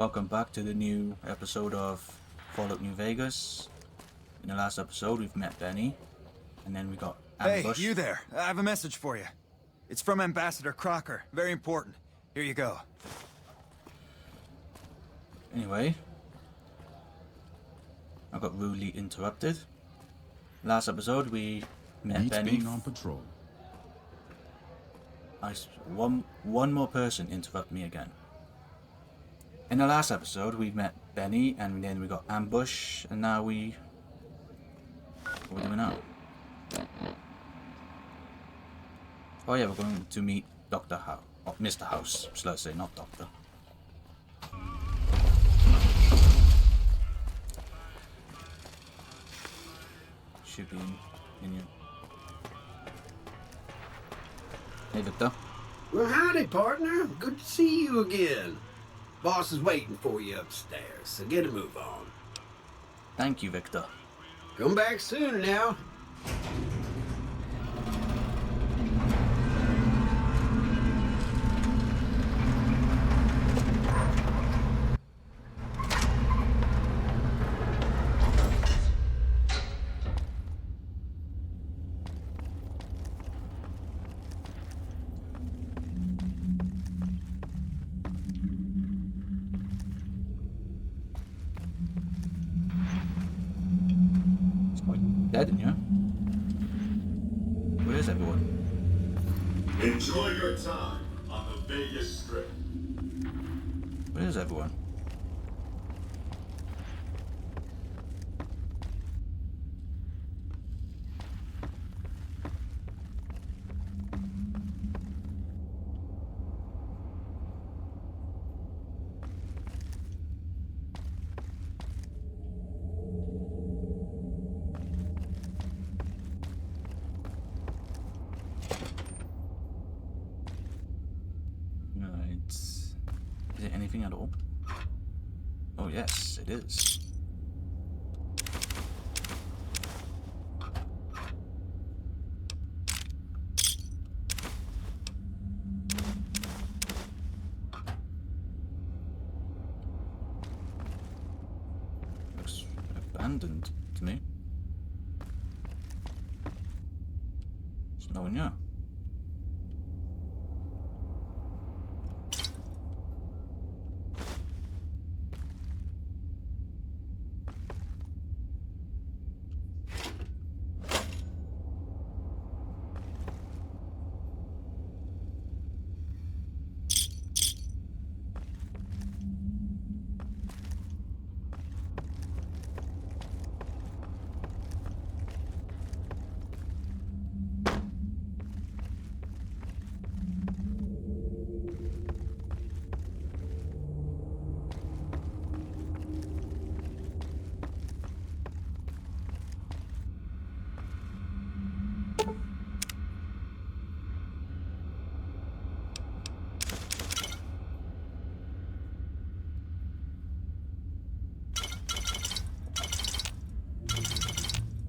Welcome back to the new episode of Fallout New Vegas. In the last episode, we've met Benny, and then we got Ambush. Hey, you there. I have a message for you. It's from Ambassador Crocker. Very important. Here you go. Anyway, I got rudely interrupted. Last episode, we met Benny. Being on patrol. One more person interrupt me again. In the last episode, we met Benny, and then we got Ambush, and now what are we doing now? Oh yeah, we're going to meet Dr. House, or Mr. House, should I say, not Doctor. Should be in here. Hey, Victor. Well, howdy, partner. Good to see you again. Boss is waiting for you upstairs, so get a move on. Thank you, Victor. Come back soon now. Dead in here. Where is everyone? Enjoy your time on the Vegas Strip. Where is everyone? Is it anything at all? Oh yes, it is. Looks abandoned to me. There's no one here.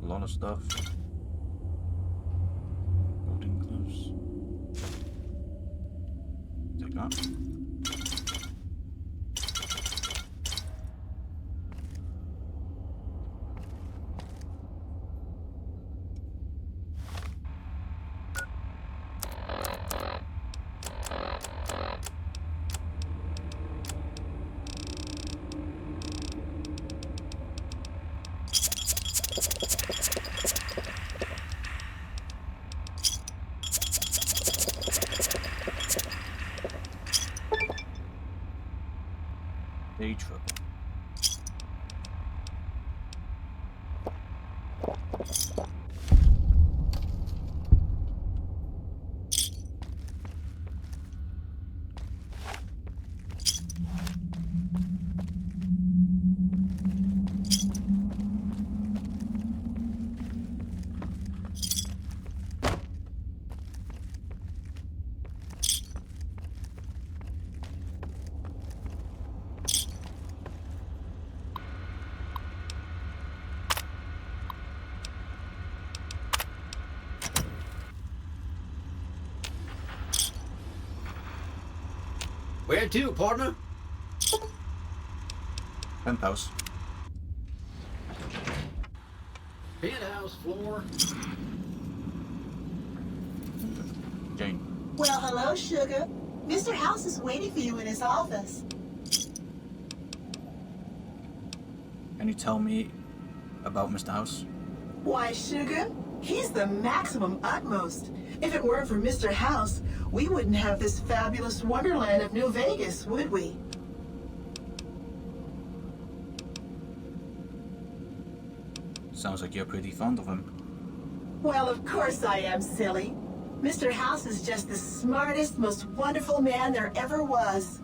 A lot of stuff. Holding gloves. Take that. Day trouble. Where to, partner? Penthouse. Penthouse floor. Jane. Well, hello, Sugar. Mr. House is waiting for you in his office. Can you tell me about Mr. House? Why, Sugar? He's the maximum utmost. If it weren't for Mr. House, we wouldn't have this fabulous wonderland of New Vegas, would we? Sounds like you're pretty fond of him. Well, of course I am, silly. Mr. House is just the smartest, most wonderful man there ever was.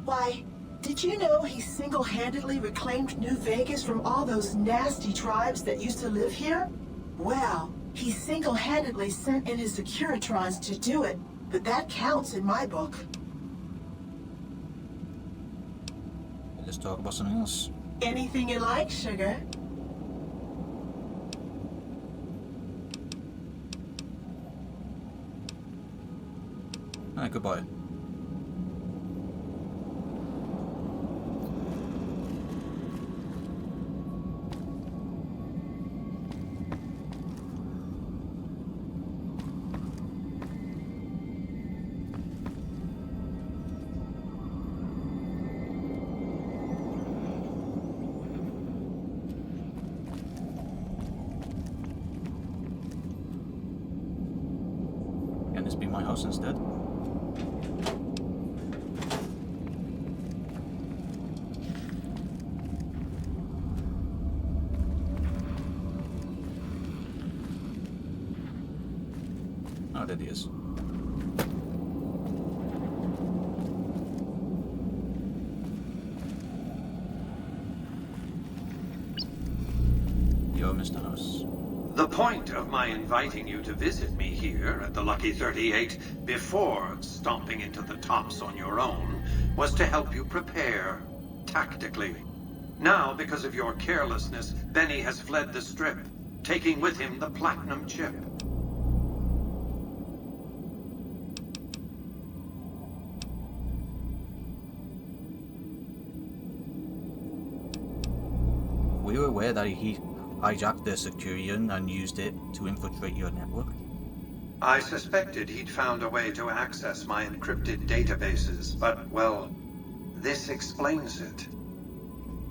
Why, did you know he single-handedly reclaimed New Vegas from all those nasty tribes that used to live here? Well, he single-handedly sent in his Securitrons to do it, but that counts in my book. Let's talk about something else. Anything you like, Sugar. Ah, goodbye. Can this be my house instead? Oh, there he is. You're Mr. House. The point of my inviting you to visit me here at the Lucky 38 before stomping into the tops on your own was to help you prepare, tactically. Now, because of your carelessness, Benny has fled the Strip, taking with him the platinum chip. Were you aware that he hijacked the Securian and used it to infiltrate your network? I suspected he'd found a way to access my encrypted databases, but, well, this explains it.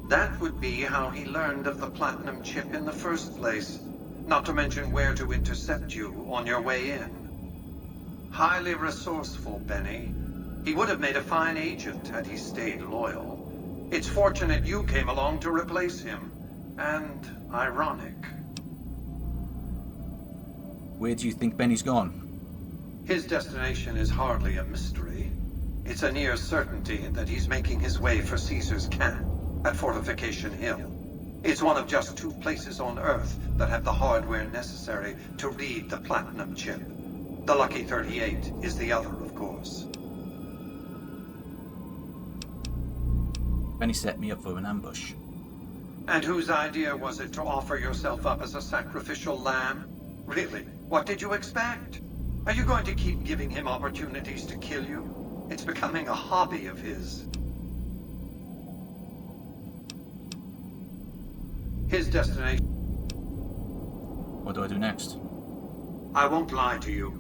That would be how he learned of the platinum chip in the first place, not to mention where to intercept you on your way in. Highly resourceful, Benny. He would have made a fine agent had he stayed loyal. It's fortunate you came along to replace him. And ironic. Where do you think Benny's gone? His destination is hardly a mystery. It's a near certainty that he's making his way for Caesar's camp at Fortification Hill. It's one of just 2 places on Earth that have the hardware necessary to read the platinum chip. The Lucky 38 is the other, of course. Benny set me up for an ambush. And whose idea was it to offer yourself up as a sacrificial lamb? Really, what did you expect? Are you going to keep giving him opportunities to kill you? It's becoming a hobby of his. His destination... What do I do next? I won't lie to you.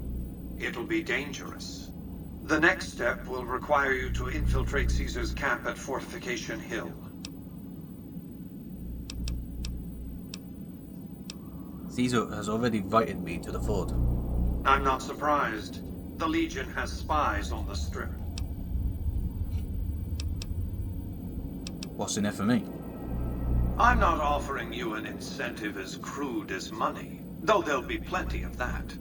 It'll be dangerous. The next step will require you to infiltrate Caesar's camp at Fortification Hill. Caesar has already invited me to the fort. I'm not surprised. The Legion has spies on the Strip. What's in it for me? I'm not offering you an incentive as crude as money, though there'll be plenty of that.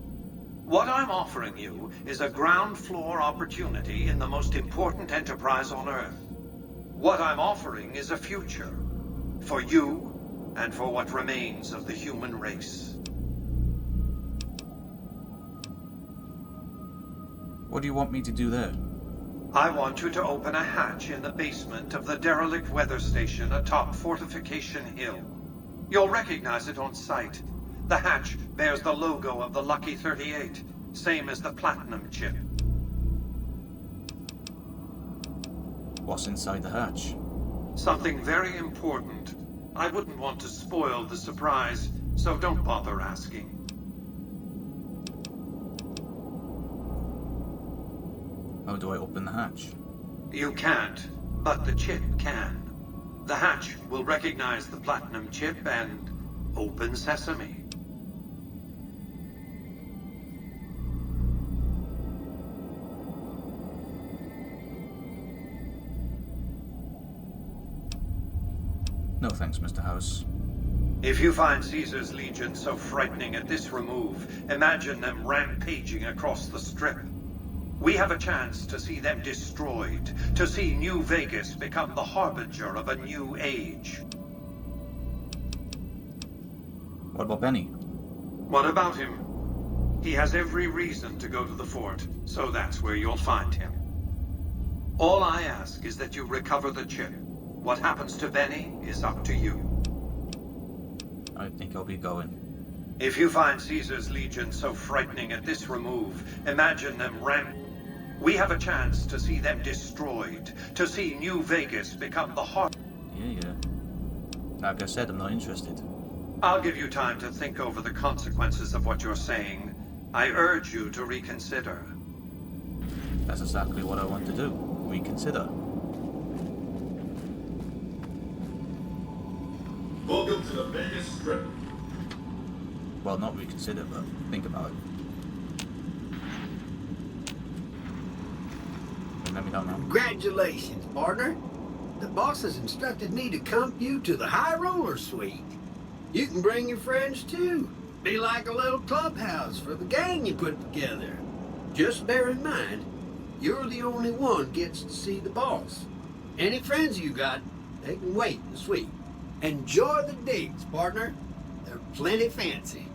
What I'm offering you is a ground floor opportunity in the most important enterprise on Earth. What I'm offering is a future. For you, and for what remains of the human race. What do you want me to do there? I want you to open a hatch in the basement of the derelict weather station atop Fortification Hill. You'll recognize it on sight. The hatch bears the logo of the Lucky 38, same as the platinum chip. What's inside the hatch? Something very important. I wouldn't want to spoil the surprise, so don't bother asking. How do I open the hatch? You can't, but the chip can. The hatch will recognize the platinum chip and open sesame. No thanks, Mr. House. If you find Caesar's Legion so frightening at this remove, imagine them rampaging across the Strip. We have a chance to see them destroyed, to see New Vegas become the harbinger of a new age. What about Benny? What about him? He has every reason to go to the fort, so that's where you'll find him. All I ask is that you recover the chip. What happens to Benny is up to you. I think I'll be going. If you find Caesar's Legion so frightening at this remove, imagine them We have a chance to see them destroyed, to see New Vegas become the heart. Yeah. Like I said, I'm not interested. I'll give you time to think over the consequences of what you're saying. I urge you to reconsider. That's exactly what I want to do. Reconsider. Welcome to the Vegas Strip. Well, not reconsider, but think about it. Let me down now. Congratulations, partner. The boss has instructed me to comp you to the High Roller Suite. You can bring your friends too. Be like a little clubhouse for the gang you put together. Just bear in mind, you're the only one gets to see the boss. Any friends you got, they can wait in the suite. Enjoy the digs, partner. They're plenty fancy.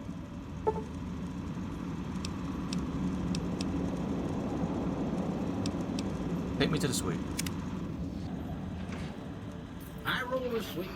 Take me to the suite. High Roller Suite.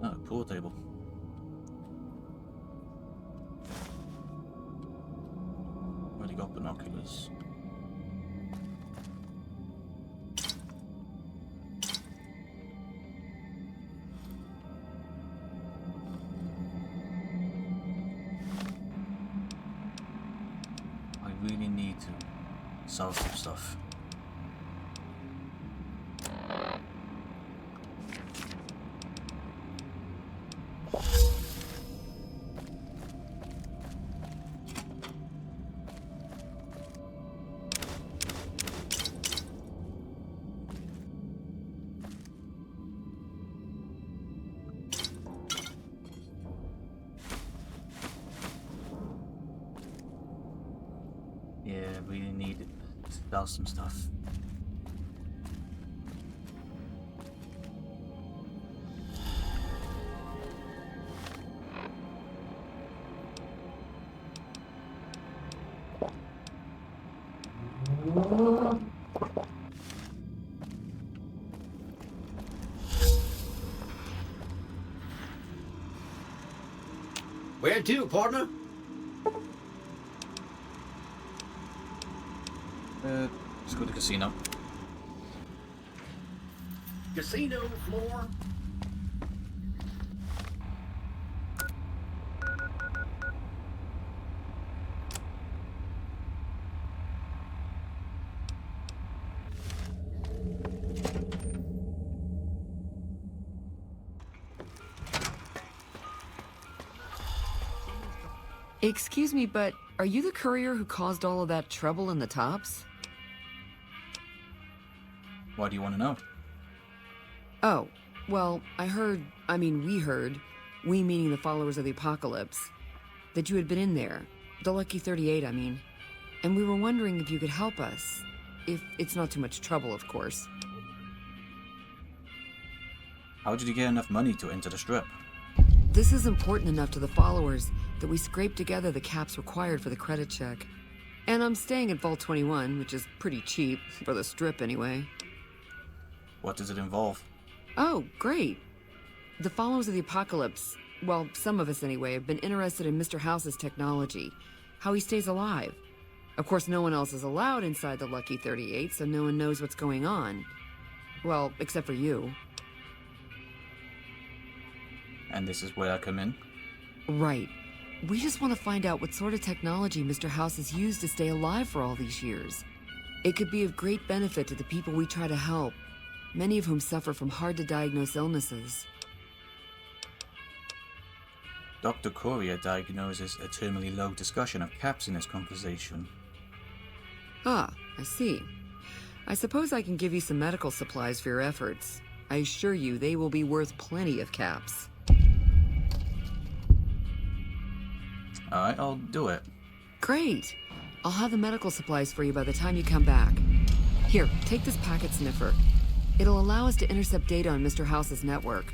Oh, pool table. Already got binoculars. I really need to sell some stuff. Yeah, really need it. Sell some stuff. Where to, partner? Let's go to the casino. Casino floor. Excuse me, but are you the courier who caused all of that trouble in the tops? Why do you want to know? Oh, well, we heard, we meaning the followers of the apocalypse, that you had been in there. The Lucky 38, I mean. And we were wondering if you could help us. If it's not too much trouble, of course. How did you get enough money to enter the strip? This is important enough to the followers that we scraped together the caps required for the credit check. And I'm staying at Vault 21, which is pretty cheap, for the strip anyway. What does it involve? Oh, great. The followers of the apocalypse, well, some of us anyway, have been interested in Mr. House's technology, how he stays alive. Of course, no one else is allowed inside the Lucky 38, so no one knows what's going on. Well, except for you. And this is where I come in? Right. We just want to find out what sort of technology Mr. House has used to stay alive for all these years. It could be of great benefit to the people we try to help, many of whom suffer from hard-to-diagnose illnesses. Dr. Courier diagnoses a terminally low discussion of caps in his conversation. Ah, I see. I suppose I can give you some medical supplies for your efforts. I assure you they will be worth plenty of caps. Alright, I'll do it. Great! I'll have the medical supplies for you by the time you come back. Here, take this packet sniffer. It'll allow us to intercept data on Mr. House's network.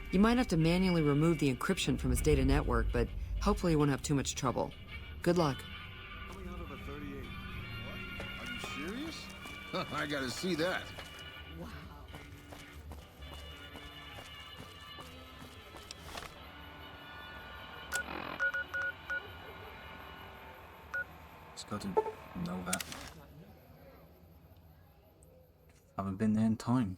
You might have to manually remove the encryption from his data network, but hopefully you won't have too much trouble. Good luck. Coming out of a 38. What? Are you serious? I gotta see that. It's got to know that. Haven't been there in time.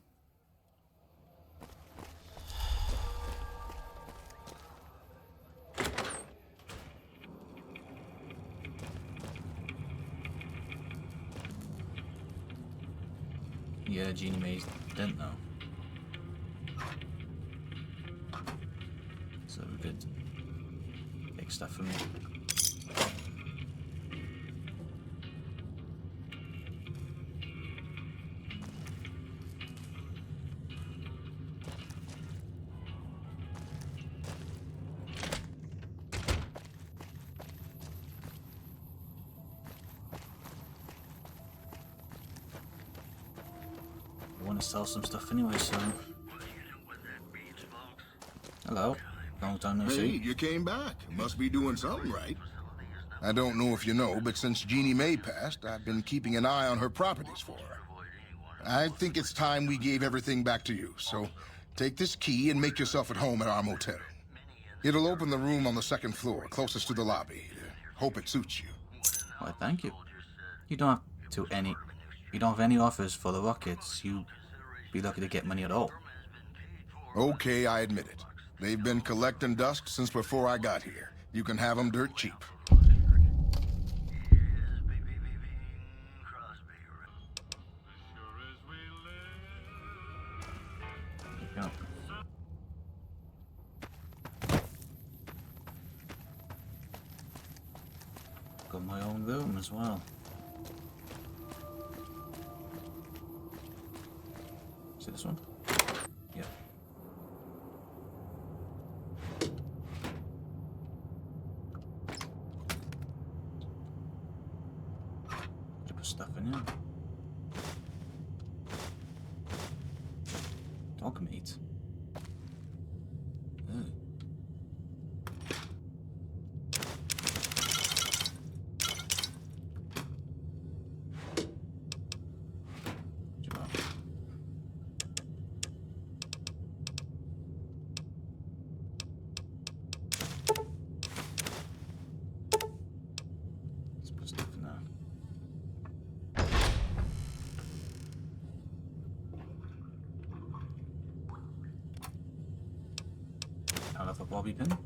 Yeah, Jeannie Mays didn't know. So we could take stuff from me. I want to sell some stuff anyway, so... Hello. Long time no Hey, see. you came back. Must be doing something right. I don't know if you know, but since Jeannie May passed, I've been keeping an eye on her properties for her. I think it's time we gave everything back to you, so take this key and make yourself at home at our motel. It'll open the room on the second floor, closest to the lobby. Hope it suits you. Why, thank you. You don't have any offers for the rockets. You'd be lucky to get money at all. Okay, I admit it. They've been collecting dust since before I got here. You can have them dirt cheap. There you go. Got my own room as well. See this one? Yeah. stuff in here. Dog meat. Ugh. Let's put stuff in there. I'll have a bobby pin.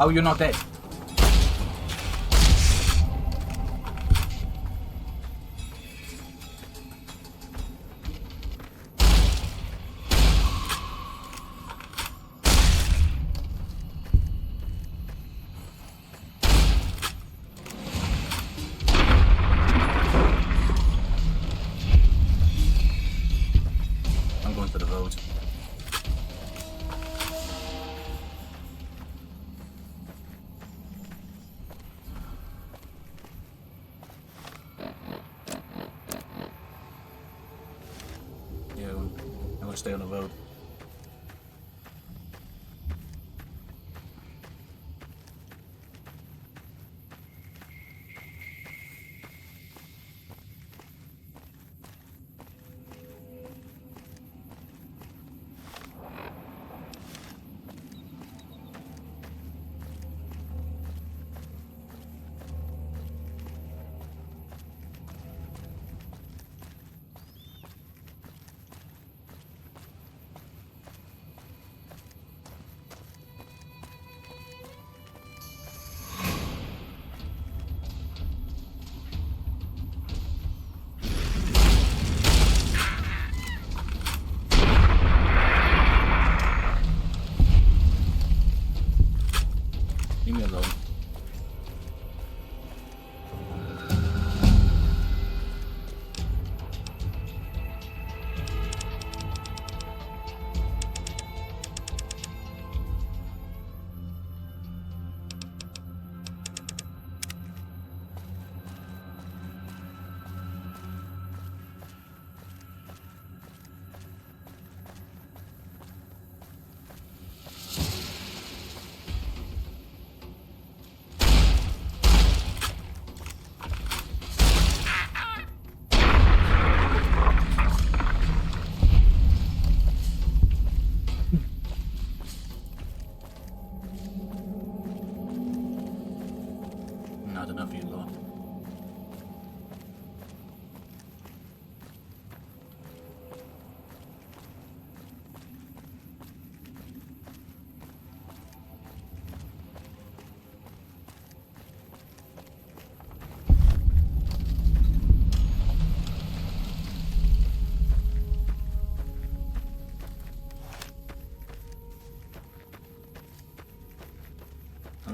Oh, you're not dead. I'm going for the road. I'm gonna stay on the road.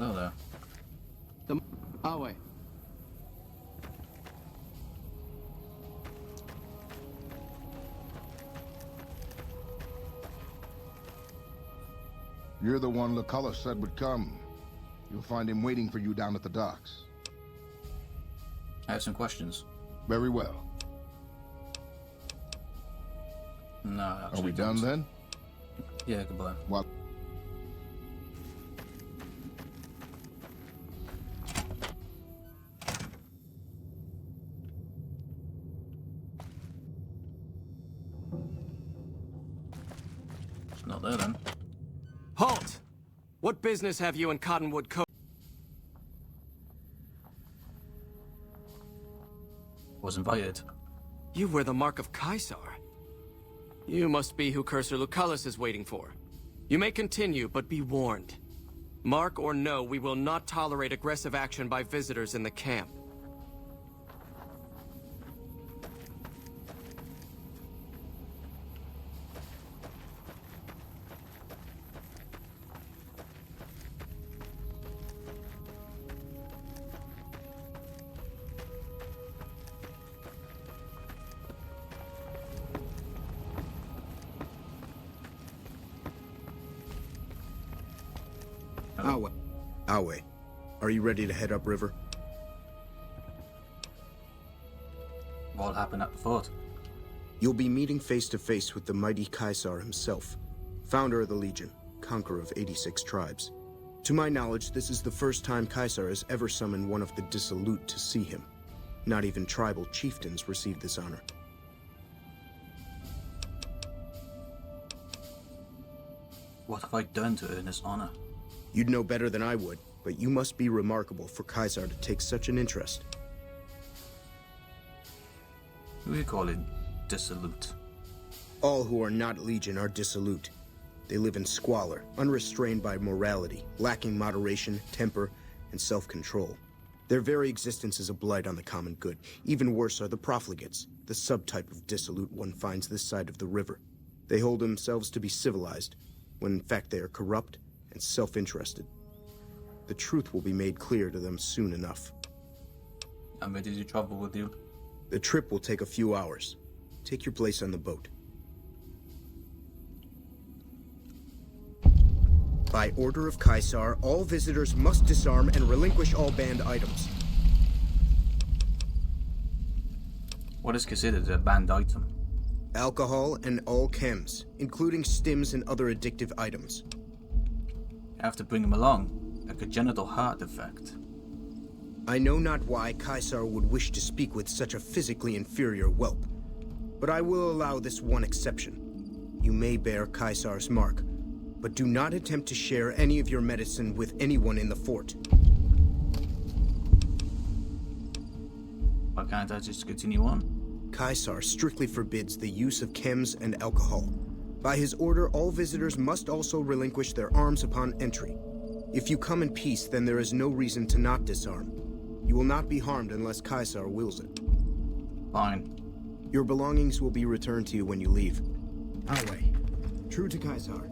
Hello there. Our way. You're the one Lucullus said would come. You'll find him waiting for you down at the docks. I have some questions. Very well. No, Are actually we done don't. then? Yeah, goodbye. What? It's not there then. Halt! What business have you in Cottonwood Cove? Was invited. You wear the mark of Caesar. You must be who Cursor Lucullus is waiting for. You may continue, but be warned. Mark or no, we will not tolerate aggressive action by visitors in the camp. Awe, are you ready to head upriver? What happened at the fort? You'll be meeting face to face with the mighty Caesar himself, founder of the Legion, conqueror of 86 tribes. To my knowledge, this is the first time Caesar has ever summoned one of the dissolute to see him. Not even tribal chieftains receive this honor. What have I done to earn this honor? You'd know better than I would, but you must be remarkable for Caesar to take such an interest. Who are you calling dissolute? All who are not Legion are dissolute. They live in squalor, unrestrained by morality, lacking moderation, temper, and self-control. Their very existence is a blight on the common good. Even worse are the profligates, the subtype of dissolute one finds this side of the river. They hold themselves to be civilized, when in fact they are corrupt and self-interested. The truth will be made clear to them soon enough. I'm ready to travel with you. The trip will take a few hours. Take your place on the boat. By order of Caesar, all visitors must disarm and relinquish all banned items. What is considered a banned item? Alcohol and all chems, including stims and other addictive items. You have to bring him along. A congenital heart defect. I know not why Caesar would wish to speak with such a physically inferior whelp, but I will allow this one exception. You may bear Caesar's mark, but do not attempt to share any of your medicine with anyone in the fort. Why can't I just continue on? Caesar strictly forbids the use of chems and alcohol. By his order, all visitors must also relinquish their arms upon entry. If you come in peace, then there is no reason to not disarm. You will not be harmed unless Caesar wills it. Fine. Your belongings will be returned to you when you leave. Our way. True to Caesar.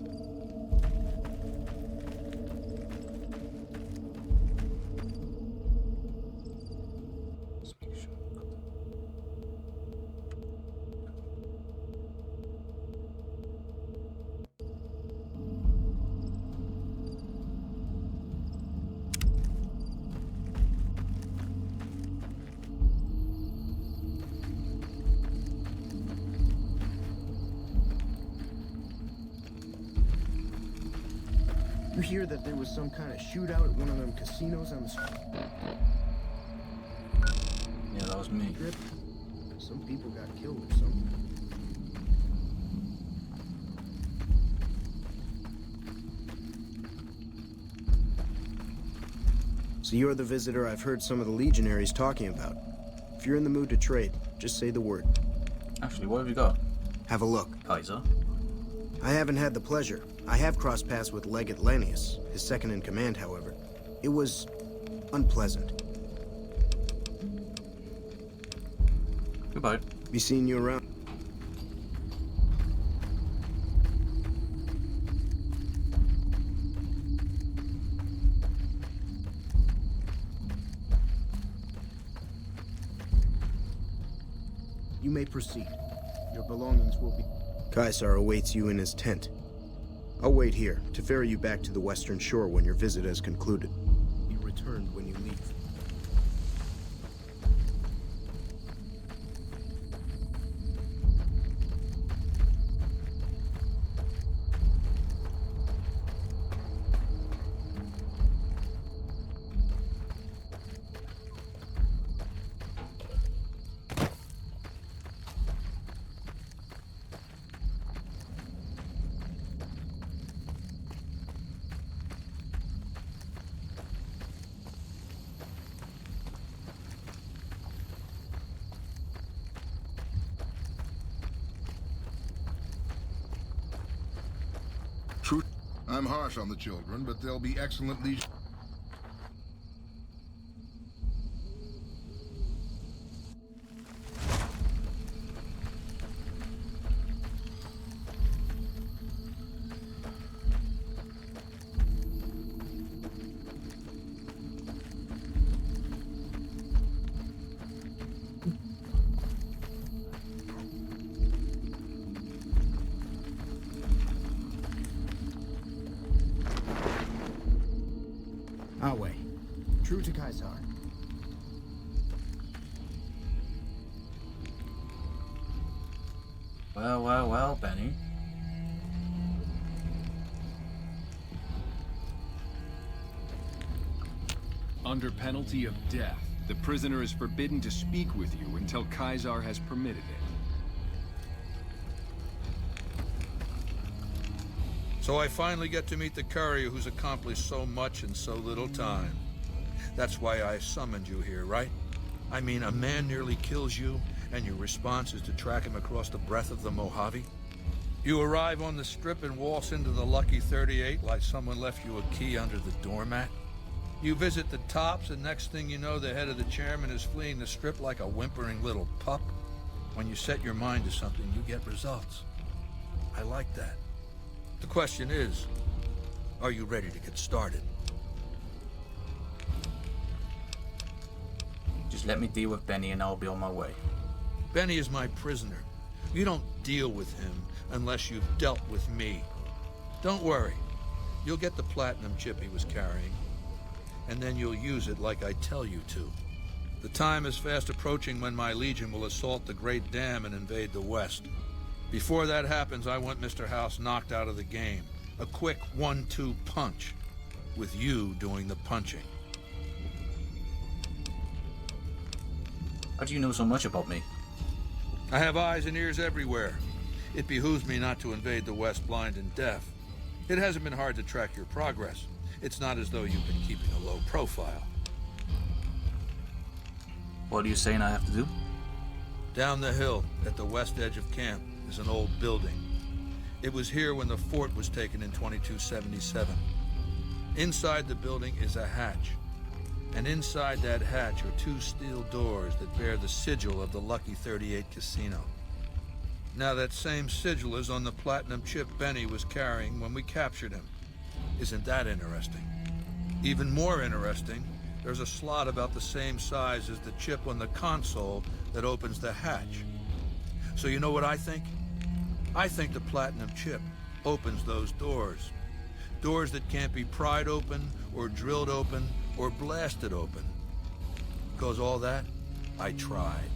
You hear that there was some kind of shootout at one of them casinos on the Yeah, that was me. strip? Some people got killed or something. So you're the visitor I've heard some of the legionaries talking about. If you're in the mood to trade, just say the word. Actually, what have you got? Have a look. Kaiser? I haven't had the pleasure. I have crossed paths with Legate Lanius, his second in command, however. It was unpleasant. Goodbye. Be seeing you around. You may proceed. Your belongings will be... Caesar awaits you in his tent. I'll wait here to ferry you back to the western shore when your visit has concluded. Be returned when you leave. Truth, I'm harsh on the children, but they'll be excellent leisure. Our way. True to Caesar. Well, Benny. Under penalty of death, the prisoner is forbidden to speak with you until Caesar has permitted it. So I finally get to meet the courier who's accomplished so much in so little time. That's why I summoned you here, right? I mean, a man nearly kills you, and your response is to track him across the breadth of the Mojave? You arrive on the strip and waltz into the Lucky 38 like someone left you a key under the doormat? You visit the tops, and next thing you know, the head of the chairman is fleeing the strip like a whimpering little pup? When you set your mind to something, you get results. I like that. The question is, are you ready to get started? Just let me deal with Benny and I'll be on my way. Benny is my prisoner. You don't deal with him unless you've dealt with me. Don't worry. You'll get the platinum chip he was carrying, and then you'll use it like I tell you to. The time is fast approaching when my Legion will assault the Great Dam and invade the West. Before that happens, I want Mr. House knocked out of the game. A quick 1-2 punch, with you doing the punching. How do you know so much about me? I have eyes and ears everywhere. It behooves me not to invade the West blind and deaf. It hasn't been hard to track your progress. It's not as though you've been keeping a low profile. What are you saying I have to do? Down the hill, at the west edge of camp, is an old building. It was here when the fort was taken in 2277. Inside the building is a hatch. And inside that hatch are 2 steel doors that bear the sigil of the Lucky 38 casino. Now that same sigil is on the platinum chip Benny was carrying when we captured him. Isn't that interesting? Even more interesting, there's a slot about the same size as the chip on the console that opens the hatch. So you know what I think? I think the platinum chip opens those doors. Doors that can't be pried open, or drilled open, or blasted open. Because all that, I tried.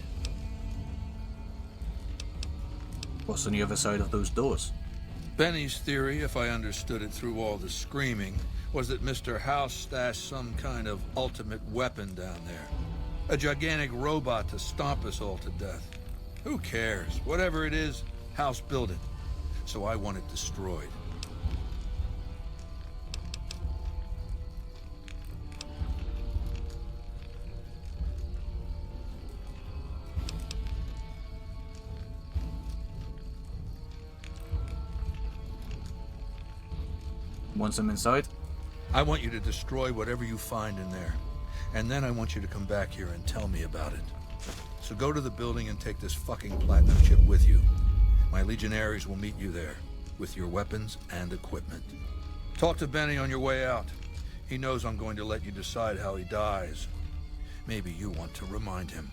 What's on the other side of those doors? Benny's theory, if I understood it through all the screaming, was that Mr. House stashed some kind of ultimate weapon down there. A gigantic robot to stomp us all to death. Who cares? Whatever it is, House built it. So I want it destroyed. Once I'm inside? I want you to destroy whatever you find in there. And then I want you to come back here and tell me about it. So go to the building and take this fucking platinum chip with you. My legionaries will meet you there, with your weapons and equipment. Talk to Benny on your way out. He knows I'm going to let you decide how he dies. Maybe you want to remind him.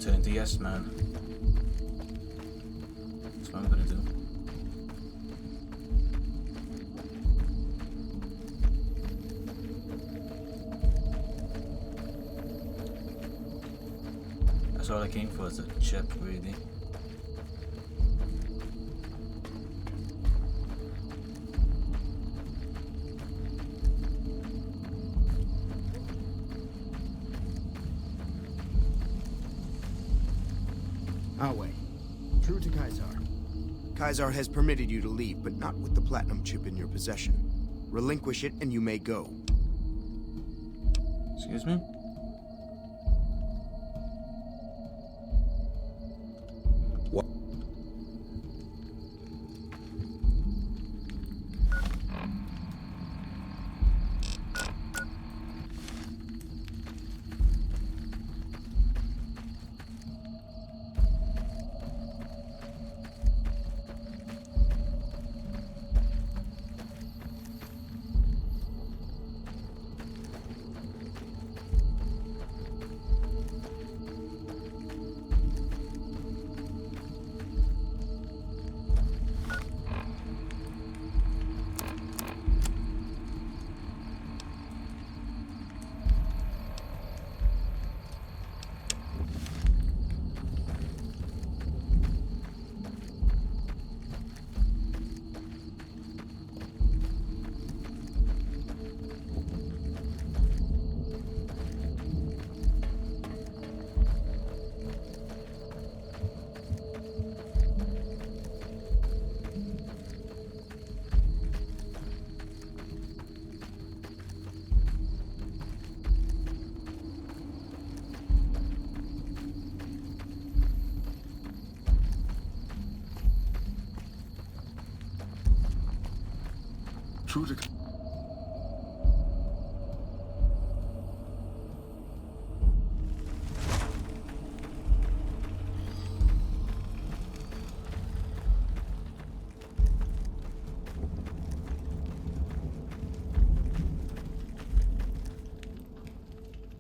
turn to yes, man. That's what I'm gonna do. That's all I came for, is a chip, really. Awe, true to Kaisar. Kaisar has permitted you to leave, but not with the platinum chip in your possession. Relinquish it and you may go. Excuse me? What? True to...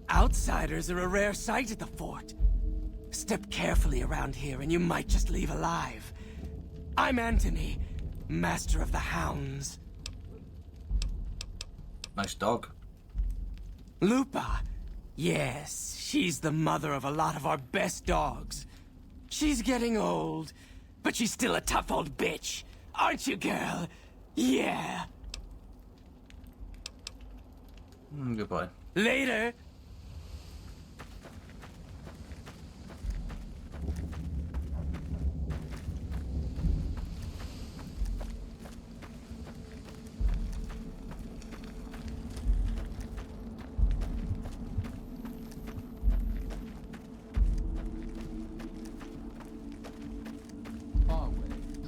Outsiders are a rare sight at the fort. Step carefully around here and you might just leave alive. I'm Anthony, Master of the Hounds. Nice dog. Lupa. Yes, she's the mother of a lot of our best dogs. She's getting old, but she's still a tough old bitch. Aren't you, girl? Yeah. Goodbye. Later. Our way,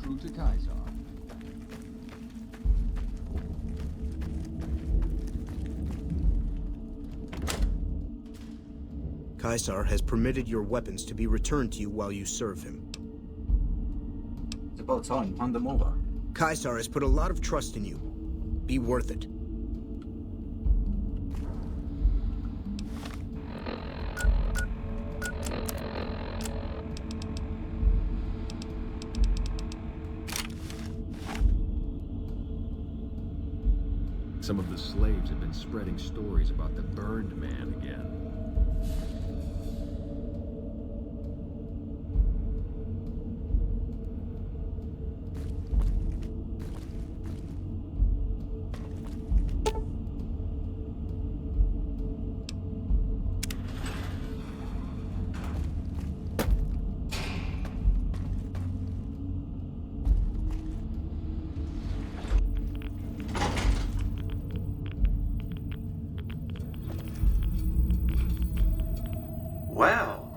true to Kaisar. Kaisar has permitted your weapons to be returned to you while you serve him. It's about time. Hand them over. Kaisar has put a lot of trust in you. Be worth it. Some of the slaves have been spreading stories about the burned man again. Well,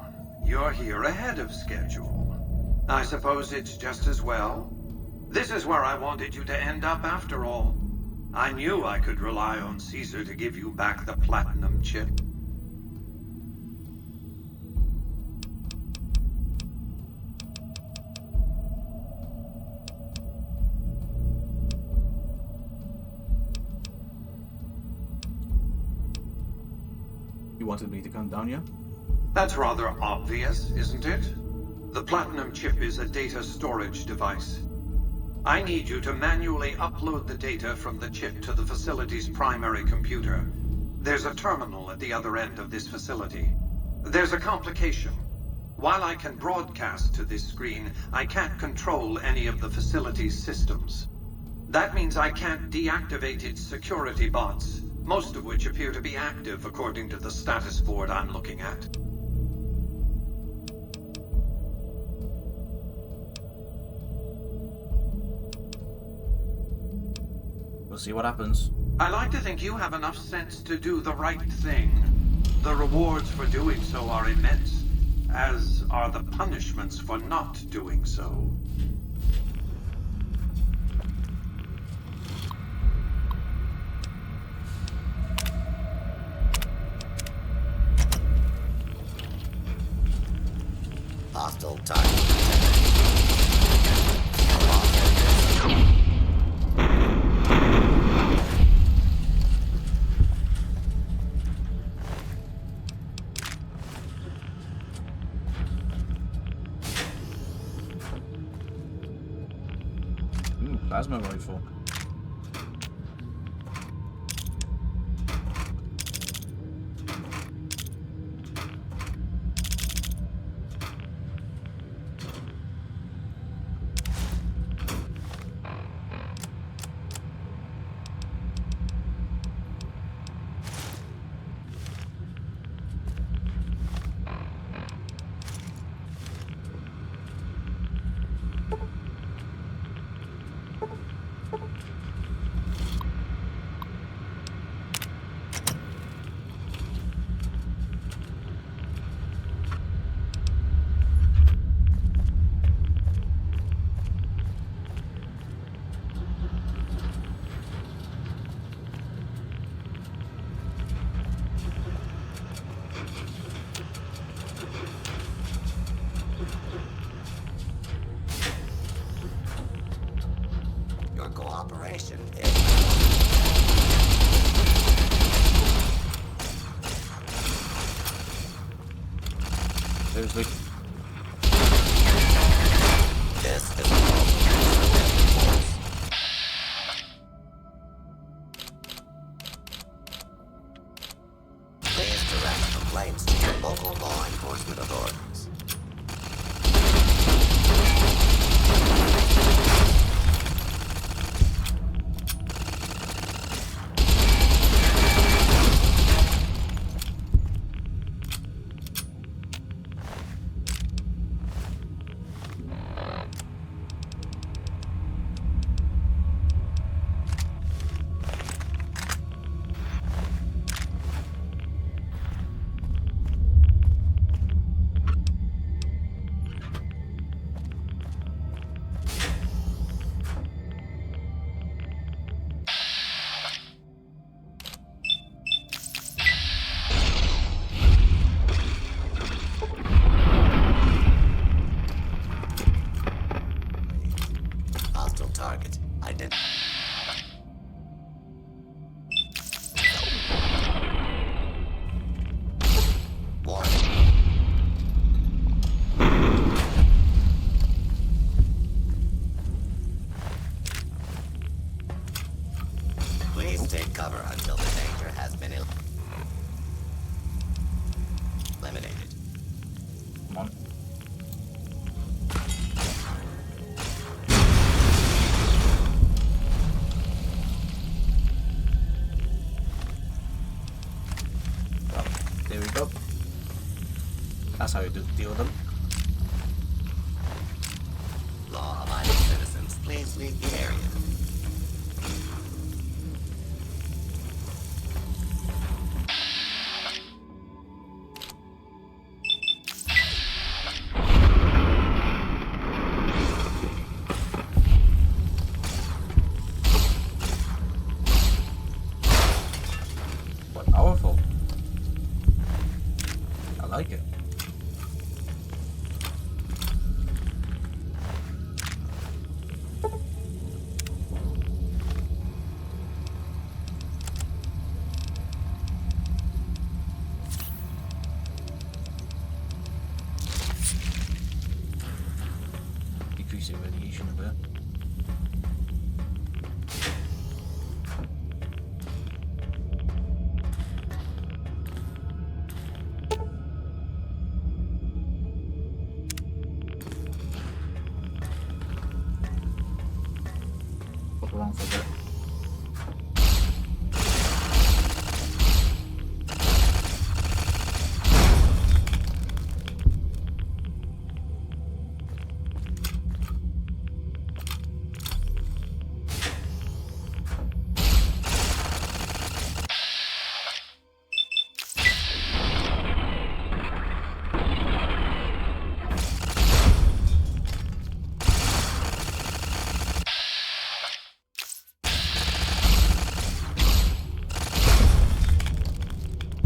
you're here ahead of schedule. I suppose it's just as well. This is where I wanted you to end up after all. I knew I could rely on Caesar to give you back the platinum chip. You wanted me to come down here? That's rather obvious, isn't it? The Platinum chip is a data storage device. I need you to manually upload the data from the chip to the facility's primary computer. There's a terminal at the other end of this facility. There's a complication. While I can broadcast to this screen, I can't control any of the facility's systems. That means I can't deactivate its security bots, most of which appear to be active according to the status board I'm looking at. We'll see what happens. I like to think you have enough sense to do the right thing. The rewards for doing so are immense, as are the punishments for not doing so. Hostile target. Plasma rifle. Your cooperation is... Seriously. This is a force. Please direct complaints to your local law enforcement authorities. Hostile target identified. Warning. Please take cover until the danger has been eliminated. Come on. Well, there we go. That's how you deal with them. Law-abiding citizens, please leave the area. What powerful. I like it. Look around for a bit.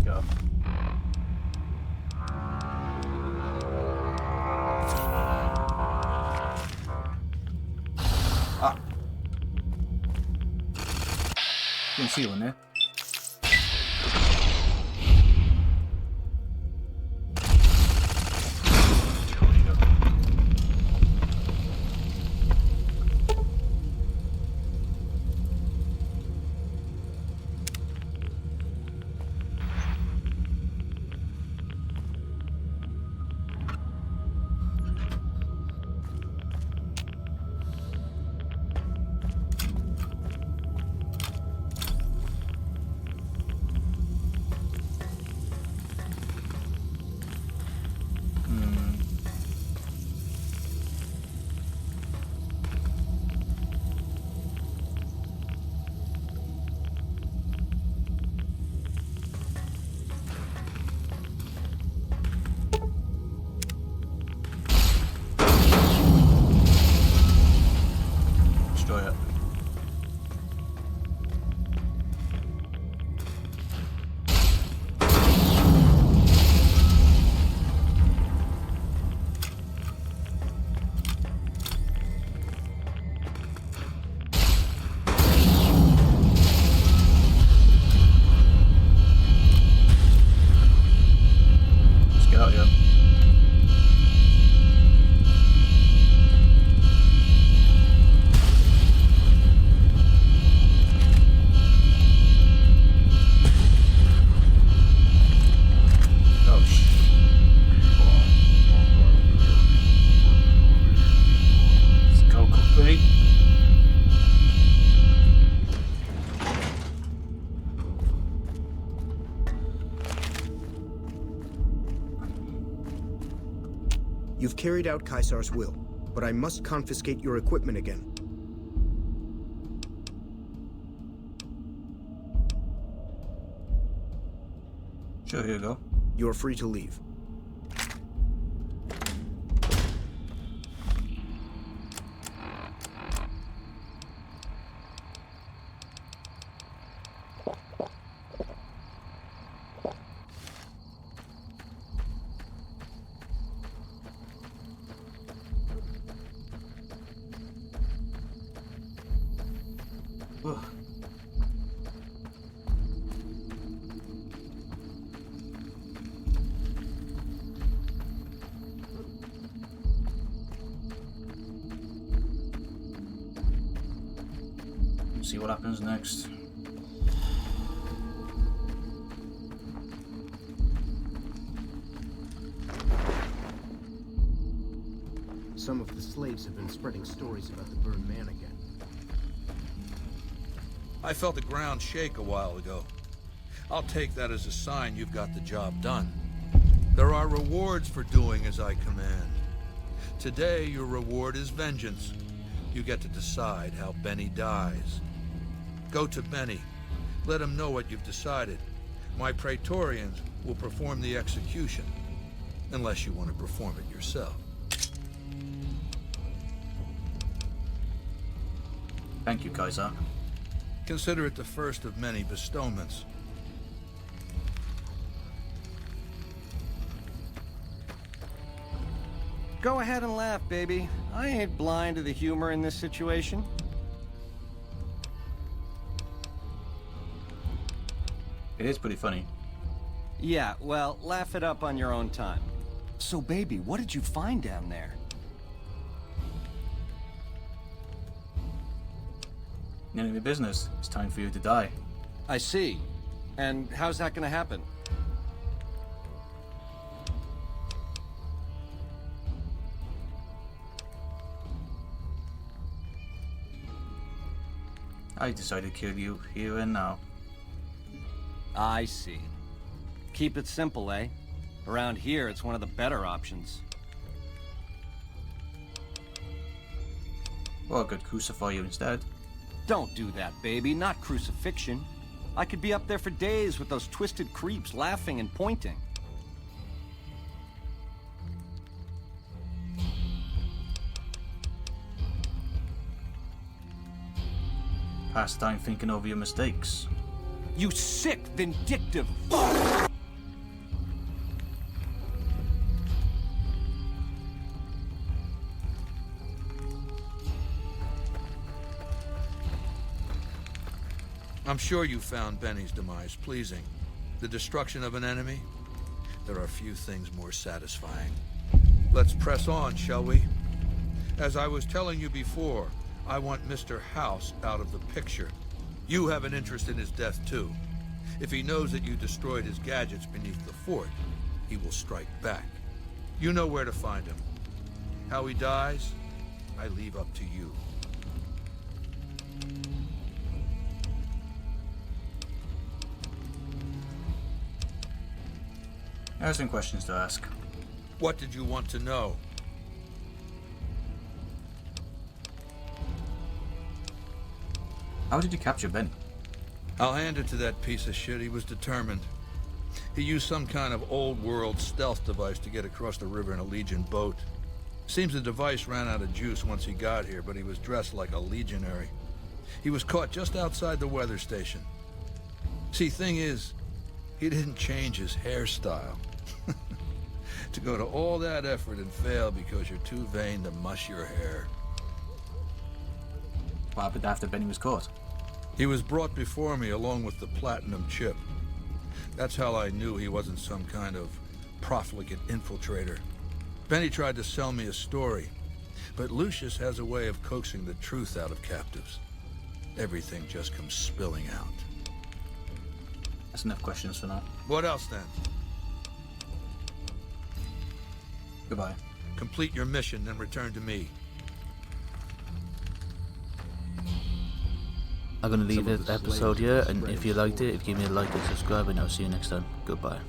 Go. Ah. Didn't see one there. Destroy it. Let's get out here. Oh, let's go quickly. You've carried out Caesar's will, but I must confiscate your equipment again. Sure, here you go. You are free to leave. Ugh. See what happens next. Some of the slaves have been spreading stories about the burned man again. I felt the ground shake a while ago. I'll take that as a sign you've got the job done. There are rewards for doing as I command. Today, your reward is vengeance. You get to decide how Benny dies. Go to Benny. Let him know what you've decided. My Praetorians will perform the execution, unless you want to perform it yourself. Thank you, Kaiser. Consider it the first of many bestowments. Go ahead and laugh, baby. I ain't blind to the humor in this situation. It is pretty funny. Yeah, well, laugh it up on your own time. So, baby, what did you find down there? None of your business. It's time for you to die. I see. And how's that gonna happen? I decided to kill you here and now. I see. Keep it simple, eh? Around here, it's one of the better options. Well, I could crucify you instead. Don't do that, baby. Not crucifixion. I could be up there for days with those twisted creeps laughing and pointing. Pass time thinking over your mistakes. You sick, vindictive fuck! I'm sure you found Benny's demise pleasing. The destruction of an enemy? There are few things more satisfying. Let's press on, shall we? As I was telling you before, I want Mr. House out of the picture. You have an interest in his death, too. If he knows that you destroyed his gadgets beneath the fort, he will strike back. You know where to find him. How he dies, I leave up to you. I have some questions to ask. What did you want to know? How did you capture Benny? I'll hand it to that piece of shit. He was determined. He used some kind of old-world stealth device to get across the river in a Legion boat. Seems the device ran out of juice once he got here, but he was dressed like a legionary. He was caught just outside the weather station. See, thing is, he didn't change his hairstyle. To go to all that effort and fail because you're too vain to muss your hair. What happened after Benny was caught? He was brought before me along with the platinum chip. That's how I knew he wasn't some kind of profligate infiltrator. Benny tried to sell me a story, but Lucius has a way of coaxing the truth out of captives. Everything just comes spilling out. That's enough questions for now. What else then? Goodbye. Complete your mission, then return to me. I'm going to leave this episode here, and if you liked it, give me a like and subscribe, and I'll see you next time. Goodbye.